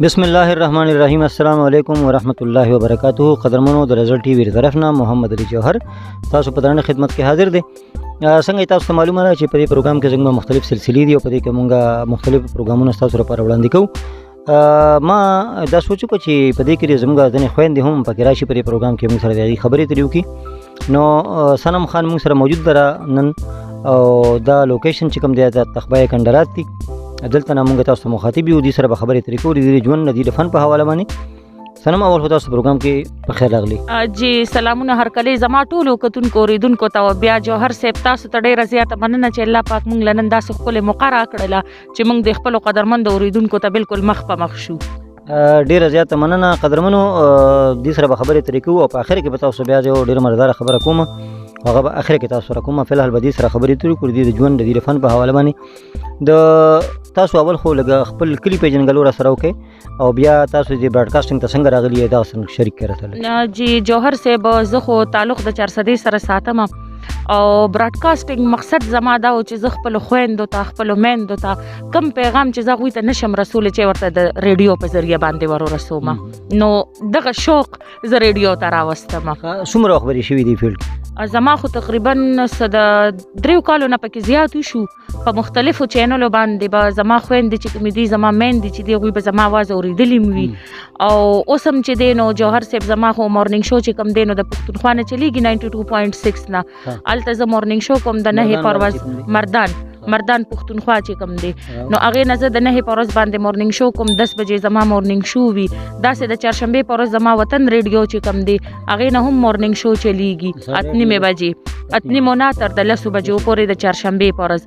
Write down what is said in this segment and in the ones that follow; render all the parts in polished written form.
بسم الله الرحمن الرحیم. السلام علیکم ورحمۃ اللہ وبرکاتہ. قدرمنو د رزلټ ټي وی طرف نه محمد علي جوهر تاسو په درنه خدمت کې حاضر دي. څنګه تاسو ته معلومه ده چې په دې پروګرام کې زموږ مختلف سلسلې دي او په دې کې موږ مختلف پروګرامونه تاسو لپاره وړاندې کوو. ما دا سوچو چې په دې کې زموږ ځنې خويندې هم پکې راشي په دې پروګرام کې موږ سره د خبرې تریو کی. نو سنم خان موږ سره موجود ده نن او دا لوکیشن چې کوم دی د تخبای کندرات دي. دلته موږ تاسو مخاطب یو دي سره به خبرې ترې کوو د ژوند د فن په حواله باندې. سنم اول خو تاسو پروګرام کې په خیر راغلی. جی سلامونه هر کله زما ټولو کتونکو اوریدونکو ته بیا جوهر صاحب تاسو ته ډیره زیاته مننه چې الله پاک مونږ لنن داسې خپل مقرره کړله چې مونږ د خپل قدرمند اوریدونکو ته بالکل مخ په مخ شو. ډیره زیاته مننه قدرمنو. دې سره به خبرې ترې کوو او په اخر کې به تاسو بیا یو ډیره مزدار خبره کوم هغه به اخر کې تاسو سره کوم. فلحال به دې سره خبرې ترې کوو د ژوند د فن په حواله باندې. د تاسو اول خو لږ خپل کلی پیژنګلو را سره وکړئ او بیا تاسو د براډکاسټینګ ته څنګه راغلی دا څنګه شریک کړئ. جی جوهر صاحب زه خو تعلق د 400 سره ساتم او براډکاسټینګ مقصد زما دا و چې زه خپل خويندو ته خپل میندو ته کم پیغام چې زه غوي ته نشم رسول چې ورته د ریډیو په ذریعہ باندې ورو رسوم. نو دغه شوق زه ریډیو ته راوستم. څومره خبرې شوې دي فیلډ زما خو تقریبا د 3 کالو نه پکې زیات شو په مختلفو چینلو باندې به زما خويندې چې کوم دي زما میندې چې دی غوي به زما आवाज اوریدلې وي او اوسم چې دی نو جوهر صاحب زما خو مورنینګ شو چې کوم دی نو د پښتونخوا نه چلیږي 92.6 نه الته زه مورنینګ شو کوم د نه پرواز مردان پښتونخوا چې کوم دی نو هغه نه زه د نه پرواز باندې مورنینګ شو کوم 10 بجې زما مورنینګ شو وي داسې د چهارشنبه پرواز زما وطن ریډیو چې کوم دی هغه نه هم مورنینګ شو چلیږي 8:30 بجې 8:30 تر د 10 بجو پورې د چهارشنبه پرواز.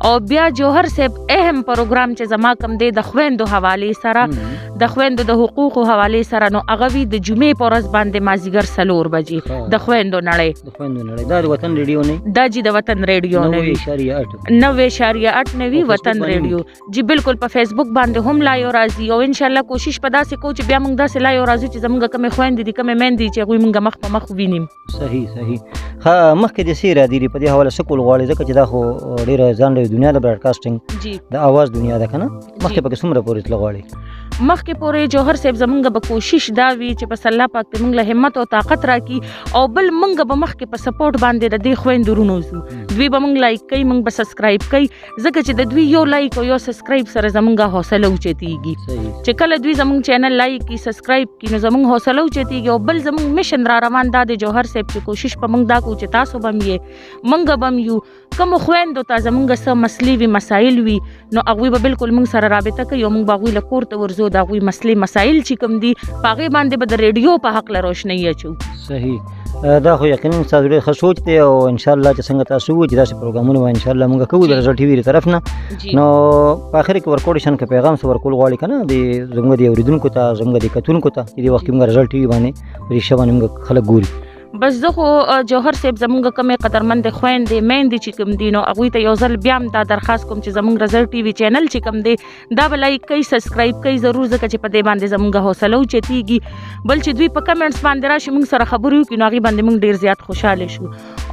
او بیا جوهر صاحب اهم پروګرام چې زما کوم دی د خويندو حواله سره د خويندو د حقوقو حواله سره نو هغه وی د جمعې پرواز باندې مازیګر 4 بجې د خويندو نړۍ دا د وطن ریډیو نه دا چې د وطن ریډیو نه وی 9.8 نوی وطن ریډیو جی بالکل په فیسبوک باندې هم لایو راځي او ان شاء الله کوشش په داسې کو چې بیا موږ داسې لایو راځو چې زموږ کوم خويندې دي کوم میندې چې غوي موږ مخ په مخ وینیم. صحیح مخکې د سیره دی په دې حواله سکول غواړي ځکه چې دا خو ډیره ځان له دنیا د براډکاسټینګ د आवाज دنیا ده کنه مخکې پکې څومره پورې تل غواړي مخکې پورې جوهر صاحب زمونږ به کوشش دا وی چې بس الله پاک ته موږ له همت او طاقت راکړي او بل موږ به مخکې په سپورټ باندې د دې خويندو رونوزو دوی به موږ لایک کوي موږ به سبسکرایب کوي ځکه چې د دوی یو لایک او یو سبسکرایب سره زمونږ حوصله اوچتیږي چې کله دوی زمونږ چینل لایک کی سبسکرایب کی نو زمونږ حوصله اوچتیږي او بل زمونږ میشن را روان دا د جوهر صاحب چې کوشش په موږ دا کو چې تاسو بم یې موږ بم یو کوم خويندو ته زمونږ سم مسلې وی مسائل وی نو هغه به بالکل موږ سره رابطه کوي او موږ باغوي له کور ته ورزو دا غوي مسلې مسائل چې کوم دي پاغه باندې به د ریډیو په حق له روشنی اچو. صحیح دا خو یقینا تاسو ډېر ښه سوچ دی او ان شاء الله چې څنګه تاسو وو چې داسې پروګرامونه ان شاء الله موږ کوو د رزلټ ټي وی طرف نه. نو په اخر کې ورکوډیشن کې پیغام سو ورکول غواړي کنه د زموږ د اوریدونکو ته زموږ د کتونکو ته چې د وخت موږ رزلټ ټي وی باندې پرې شوان موږ خلک ګوري. بس زه خو جوهر صاحب زمونږ کومې قدرمند خويندې میندې چې کوم دي نو هغوی ته یو ځل بیا هم دا درخواست کوم چې زمونږ رزلټ ټي وي چینل چې کوم دی دا به لایک کوي سبسکرایب کوي ضرور ځکه چې په دې باندې زمونږ حوصله اوچتیږي بل چې دوی په کمنټس باندې راشي موږ سره خبرې وکړي نو هغې باندې موږ ډېر زیات خوشحاله شو.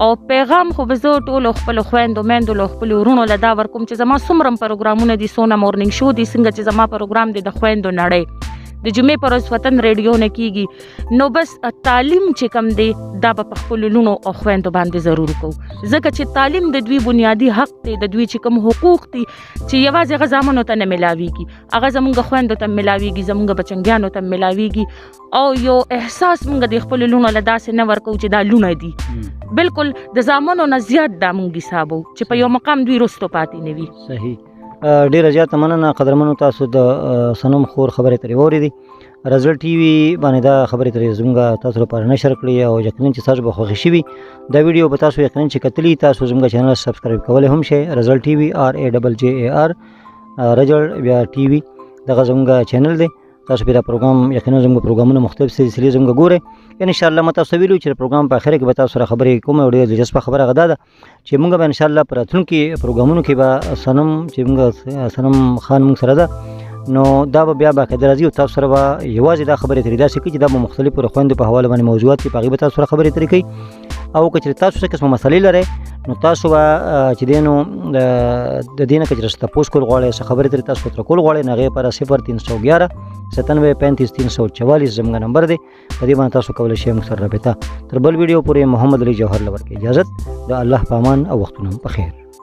او پیغام خو به زه ټولو خپلو خویندو میندو له خپلو وروڼو له دا ورکوم چې زما څومره پروګرامونه دي سونه مورنینګ شو دي څنګه چې زما پروګرام دی د خویندو نړۍ د جمعې پر ورځ وطن ریډیو نه کیږي نو بس تعلیم چې کم دی دا په خپل لونو او خويندو باندې ضرور کو ځکه چې تعلیم د دوی بنیادی حق دی د دوی چې کوم حقوق دي چې یوازې غزامنو ته نه ملاويږي هغه زمونږ خويندو ته ملاويږي زمونږ بچنګیانو ته ملاويږي او یو احساس موږ د خپل لونو له داسې نه ورکو چې دا لونه دي بالکل د زامنو نه زیات دا مونږ حسابو چې په یو مقام دوی رستو پاتې نه وي. صحیح ډیره زیاته مننه قدرمنو تاسو د سنم خور خبرې ترې واورېدې رزلټ ټي وی باندې دا خبرې ترې زموږ تاسو لپاره نشر کړې او یقینا چې تاسو به خوښ شي دا ویډیو به تاسو یقینا چې کتلی تاسو زموږ چینل سبسکرایب کولای هم شئ رزلټ ټي وی RAJJAR رجل بیا ټي وی دغه زموږ چینل دی تاسو په دا پروګرام یقینا زموږ پروګرامونه مختلف سلسلې زموږ ګوره ان شاء الله مته تاسو ویلو چې پروګرام په اخر کې به تاسو سره خبرې کوم او ډېر دلچسپه خبره غدا ده چې موږ به ان شاء الله پر راتلونکي پروګرامونو کې به سنم چې موږ سنم خان موږ سره ده نو دا به بیا باقاعده راځي او تاسو سره به یوازې دا خبرې ترې داسې کوي چې دا به مختلفو خویندو په حواله باندې موضوعات کې په هغې به تاسو سره خبرې ترې کوي او که چېرې تاسو څه قسمه مسلې لرئ نو تاسو به چې دی نو د دې نه که چېرې تپوس کول غواړئ څه خبرې ترې تاسو ترې کول غواړئ نو هغې لپاره 0311 9735 344 زموږ نمبر دی. په دې باندې تاسو کولی شئ موږ سره رابطه. تر بل ویډیو پورې محمد علي جوهر لور کې اجازت. د الله په امان او وختونه په خیر.